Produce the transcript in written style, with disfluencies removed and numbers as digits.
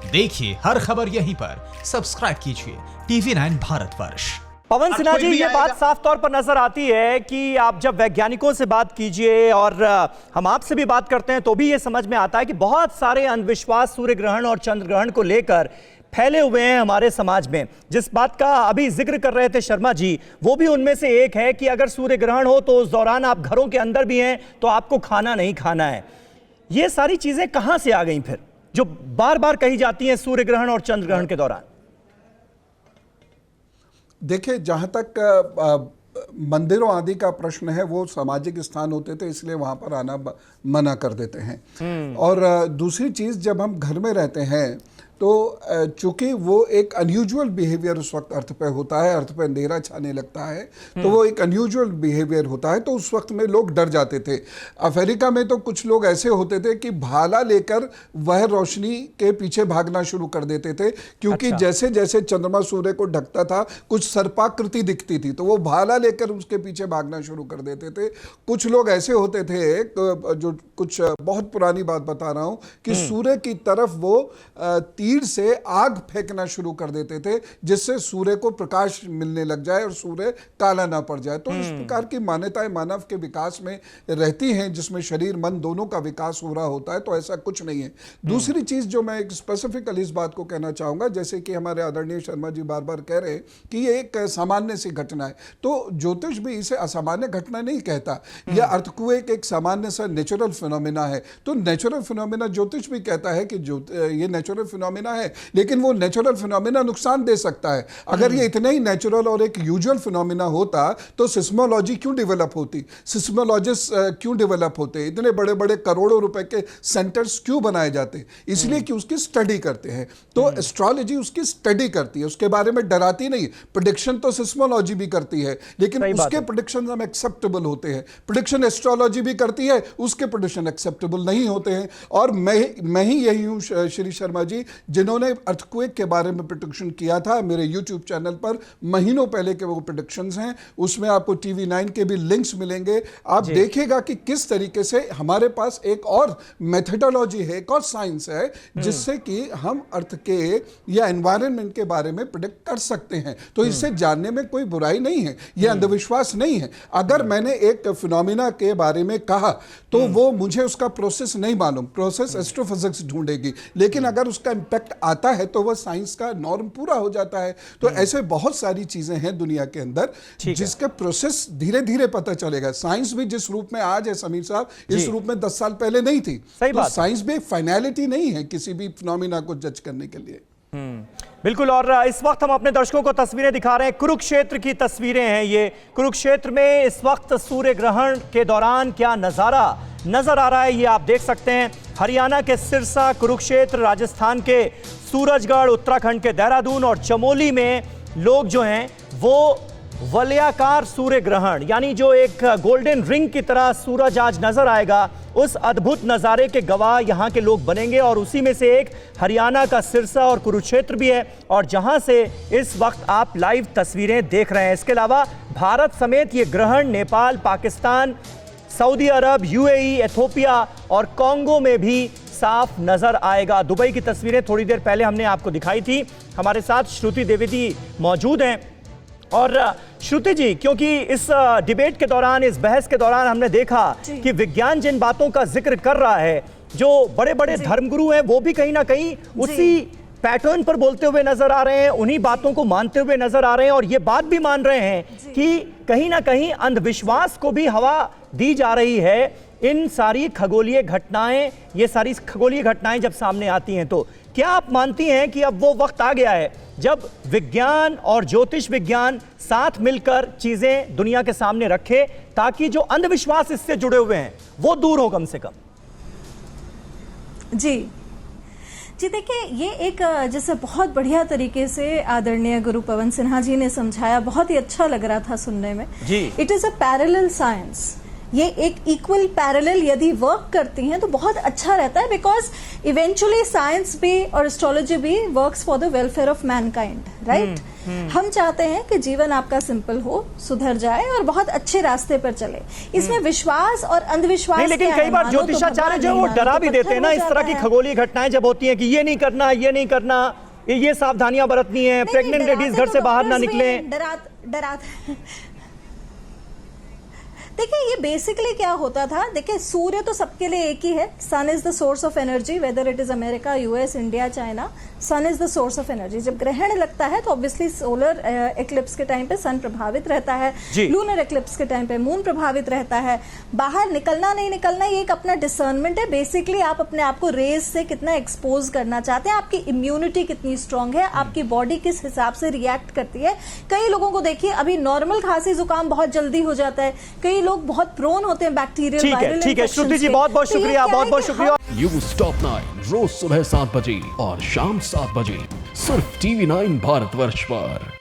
देखिए हर खबर यहीं पर, सब्सक्राइब कीजिए TV9 भारतवर्ष। पवन सिन्हा जी, ये बात साफ तौर पर नजर आती है कि आप जब वैज्ञानिकों से बात कीजिए और हम आपसे भी बात करते हैं तो भी ये समझ में आता है कि बहुत सारे अंधविश्वास सूर्य ग्रहण और चंद्र ग्रहण को लेकर फैले हुए हैं हमारे समाज में। जिस बात का अभी जिक्र कर रहे थे शर्मा जी, वो भी उनमें से एक है कि अगर सूर्य ग्रहण हो तो उस दौरान आप घरों के अंदर भी हैं तो आपको खाना नहीं खाना है। ये सारी चीजें कहां से आ गई फिर, जो बार बार कही जाती हैं सूर्य ग्रहण और चंद्र ग्रहण के दौरान? देखिए, जहाँ तक मंदिरों आदि का प्रश्न है, वो सामाजिक स्थान होते थे, इसलिए वहाँ पर आना मना कर देते हैं। और दूसरी चीज़, जब हम घर में रहते हैं तो चूंकि वो एक अनयूजुअल बिहेवियर उस वक्त अर्थ पे होता है, अर्थ पे अंधेरा छाने लगता है, तो वो एक अनयूजुअल बिहेवियर होता है, तो उस वक्त में लोग डर जाते थे। अमेरिका में तो कुछ लोग ऐसे होते थे कि भाला लेकर वह रोशनी के पीछे भागना शुरू कर देते थे, क्योंकि जैसे जैसे चंद्रमा सूर्य को ढकता था कुछ सर्पाकृति दिखती थी, तो वो भाला लेकर उसके पीछे भागना शुरू कर देते थे। कुछ लोग ऐसे होते थे, जो कुछ बहुत पुरानी बात बता रहा हूँ, कि सूर्य की तरफ वो तीर से आग फेंकना शुरू कर देते थे, जिससे सूर्य को प्रकाश मिलने लग जाए और सूर्य काला ना पड़ जाए। तो इस प्रकार की मान्यताएं मानव के विकास में रहती हैं, जिसमें शरीर मन दोनों का विकास हो रहा होता है, तो ऐसा कुछ नहीं है। दूसरी चीज जो मैं स्पेसिफिकली इस बात को कहना चाहूंगा, जैसे कि हमारे आदरणीय शर्मा जी बार बार कह रहे हैं कि ये एक सामान्य सी घटना है, तो ज्योतिष भी इसे असामान्य घटना नहीं कहता। यह अर्थक्वेक एक सामान्य सा नेचुरल फिनोमिना है, तो नेचुरल फिनोमिना ज्योतिष भी कहता है कि ये नेचुरल फिनोमिना है, लेकिन वो नेचुरल फिनोमिना नुकसान दे सकता है। अगर ये इतना ही नेचुरल और एक यूजुअल फिनोमिना होता तो सिस्मोलॉजी क्यों डेवलप होती, सिस्मोलॉजिस्ट क्यों डेवलप होते, इतने बड़े बड़े करोड़ों रुपए के सेंटर्स क्यों बनाए जाते? इसलिए कि उसकी स्टडी करते हैं। तो एस्ट्रोलॉजी उसकी स्टडी करती है, उसके बारे में डराती नहीं। प्रेडिक्शन तो सिस्मोलॉजी भी करती है, लेकिन उसके प्रेडिक्शन हम एक्सेप्टेबल होते हैं। प्रेडिक्शन एस्ट्रोलॉजी भी करती है, उसके प्रेडिक्शन एक्सेप्टेबल नहीं होते हैं। और मैं ही यही हूं श्री शर्मा जी, जिन्होंने अर्थक्वेक के बारे में प्रेडिक्शन किया था। मेरे यूट्यूब चैनल पर महीनों पहले के वो प्रेडिक्शंस हैं, उसमें आपको TV9 के भी लिंक्स मिलेंगे। आप देखिएगा कि किस तरीके से हमारे पास एक और मेथडोलॉजी है, एक और साइंस है, जिससे कि हम अर्थ के या एनवायरनमेंट के बारे में प्रेडिक्ट कर सकते हैं। तो इससे जानने में कोई बुराई नहीं है, यह अंधविश्वास नहीं है। अगर मैंने एक फिनोमिना के बारे में कहा तो वो मुझे उसका प्रोसेस नहीं मालूम, प्रोसेस एस्ट्रोफिजिक्स ढूंढेगी, लेकिन अगर उसका इम्पैक्ट आता है तो वह साइंस का नॉर्म पूरा हो जाता है। तो ऐसे बहुत सारी चीजें हैं दुनिया के अंदर जिसका प्रोसेस धीरे धीरे पता चलेगा। साइंस भी जिस रूप में आज है समीर साहब, इस रूप में 10 साल पहले नहीं थी। तो साइंस भी फाइनलिटी नहीं है किसी भी फिनोमिना को जज करने के लिए। बिल्कुल। और इस वक्त हम अपने दर्शकों को तस्वीरें दिखा रहे हैं, कुरुक्षेत्र की तस्वीरें हैं ये। कुरुक्षेत्र में इस वक्त सूर्य ग्रहण के दौरान क्या नजारा नजर आ रहा है, ये आप देख सकते हैं। हरियाणा के सिरसा, कुरुक्षेत्र, राजस्थान के सूरजगढ़, उत्तराखंड के देहरादून और चमोली में लोग जो हैं वो वलयाकार सूर्य ग्रहण, यानी जो एक गोल्डन रिंग की तरह सूरज आज नजर आएगा, उस अद्भुत नज़ारे के गवाह यहाँ के लोग बनेंगे। और उसी में से एक हरियाणा का सिरसा और कुरुक्षेत्र भी है, और जहाँ से इस वक्त आप लाइव तस्वीरें देख रहे हैं। इसके अलावा भारत समेत ये ग्रहण नेपाल, पाकिस्तान, सऊदी अरब, UAE, एथोपिया और कांगो में भी साफ नजर आएगा। दुबई की तस्वीरें थोड़ी देर पहले हमने आपको दिखाई थी। हमारे साथ श्रुति द्विवेदी मौजूद हैं। और श्रुति जी, क्योंकि इस डिबेट के दौरान, इस बहस के दौरान हमने देखा कि विज्ञान जिन बातों का जिक्र कर रहा है, जो बड़े बड़े धर्मगुरु हैं वो भी कहीं ना कहीं उसी पैटर्न पर बोलते हुए नजर आ रहे हैं, उन्हीं बातों को मानते हुए नजर आ रहे हैं, और ये बात भी मान रहे हैं कि कहीं ना कहीं अंधविश्वास को भी हवा दी जा रही है। इन सारी खगोलीय घटनाएं, ये सारी खगोलीय घटनाएं जब सामने आती हैं, तो क्या आप मानती हैं कि अब वो वक्त आ गया है जब विज्ञान और ज्योतिष विज्ञान साथ मिलकर चीजें दुनिया के सामने रखे, ताकि जो अंधविश्वास इससे जुड़े हुए हैं वो दूर हो कम से कम? जी देखिए, ये एक जैसे बहुत बढ़िया तरीके से आदरणीय गुरु पवन सिन्हा जी ने समझाया, बहुत ही अच्छा लग रहा था सुनने में। It is a parallel science. ये एक इक्वल पैरेलल यदि वर्क करती हैं तो बहुत अच्छा रहता है, बिकॉज इवेंचुअली साइंस भी और एस्ट्रोलॉजी भी works for the welfare of Mankind, right? हम चाहते हैं कि जीवन आपका सिंपल हो, सुधर जाए और बहुत अच्छे रास्ते पर चले। इसमें विश्वास और अंधविश्वास नहीं, लेकिन क्या कई है? बार मानो तो ज्योतिषाचार्य जो भगवान, वो नहीं डरा मानो भी तो देते हैं ना, पत्थर इस हो तरह जाता की है। खगोलीय घटनाएं जब होती हैं कि ये नहीं करना, ये नहीं करना, ये सावधानियां बरतनी है, नहीं, प्रेग्नेंट डराते लेडीज घर तो से बाहर ना डॉक्टर्स भी निकलें। हैं, डराते देखिए, ये बेसिकली क्या होता था, देखिए सूर्य तो सबके लिए एक ही है। Sun is the source of energy, whether it is America, US, India, China, sun is the source of energy. जब ग्रहण लगता है तो ऑब्वियसली सोलर एक्लिप्स के टाइम पे सन प्रभावित रहता है, लूनर एक्लिप्स के टाइम पे मून प्रभावित रहता है। बाहर निकलना नहीं निकलना ये एक अपना डिसर्नमेंट है। बेसिकली आप अपने आप को रेज से कितना एक्सपोज करना चाहते हैं, आपकी इम्यूनिटी कितनी स्ट्रांग है, आपकी बॉडी किस हिसाब से रिएक्ट करती है। कई लोगों को देखिए अभी नॉर्मल खांसी जुकाम बहुत जल्दी हो जाता है, कई लोग बहुत प्रोन होते हैं बैक्टीरियल वायरल। ठीक है श्रुति जी, बहुत बहुत शुक्रिया, बहुत बहुत शुक्रिया। न्यूज टॉप 9 रोज सुबह 7 बजे और शाम 7 बजे सिर्फ TV9 भारतवर्ष पर।